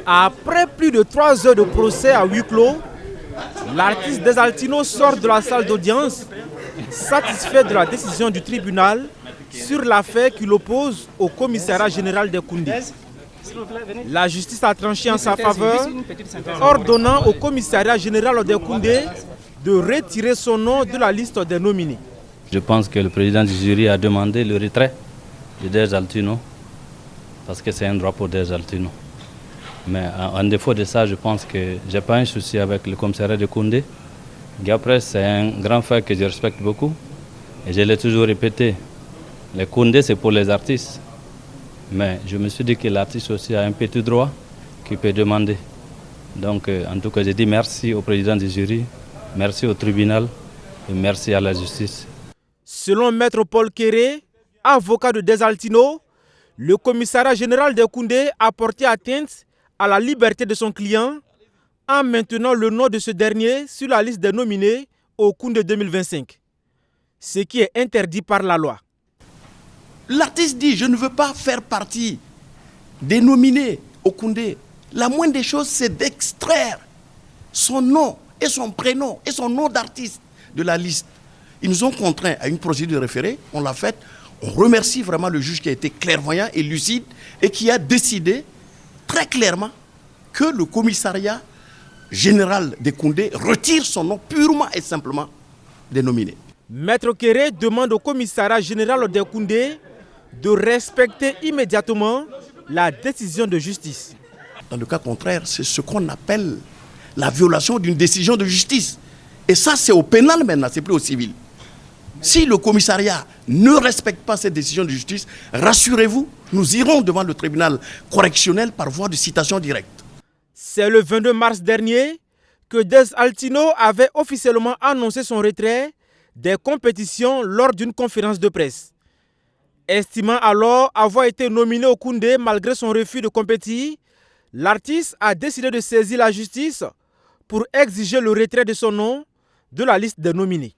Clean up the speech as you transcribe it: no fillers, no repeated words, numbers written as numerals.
Après plus de 3 heures de procès à huis clos, l'artiste Desaltino sort de la salle d'audience, satisfait de la décision du tribunal sur l'affaire qui l'oppose au commissariat général des Koundé. La justice a tranché en sa faveur, ordonnant au commissariat général des Koundé de retirer son nom de la liste des nominés. Je pense que le président du jury a demandé le retrait de Desaltino parce que c'est un droit pour Desaltino. Mais en défaut de ça, je pense que je n'ai pas un souci avec le commissariat de Koundé. Après, c'est un grand frère que je respecte beaucoup. Et je l'ai toujours répété, le Koundé, c'est pour les artistes. Mais je me suis dit que l'artiste aussi a un petit droit qu'il peut demander. Donc, en tout cas, je dis merci au président du jury, merci au tribunal et merci à la justice. Selon Maître Paul Kéré, avocat de Desaltino, le commissariat général des Koundé a porté atteinte à la liberté de son client en maintenant le nom de ce dernier sur la liste des nominés au Koundé 2025, ce qui est interdit par la loi. L'artiste dit « je ne veux pas faire partie des nominés au Koundé ». La moindre des choses, c'est d'extraire son nom et son prénom et son nom d'artiste de la liste. Ils nous ont contraints à une procédure de référé, on l'a faite. On remercie vraiment le juge qui a été clairvoyant et lucide et qui a décidé très clairement que le commissariat général des Koundé retire son nom purement et simplement des nominés. Maître Kéré demande au commissariat général des Koundé de respecter immédiatement la décision de justice. Dans le cas contraire, c'est ce qu'on appelle la violation d'une décision de justice. Et ça, c'est au pénal maintenant, c'est plus au civil. Si le commissariat ne respecte pas cette décision de justice, rassurez-vous, nous irons devant le tribunal correctionnel par voie de citation directe. C'est le 22 mars dernier que Desaltino avait officiellement annoncé son retrait des compétitions lors d'une conférence de presse. Estimant alors avoir été nominé au Koundé malgré son refus de compétir, l'artiste a décidé de saisir la justice pour exiger le retrait de son nom de la liste des nominés.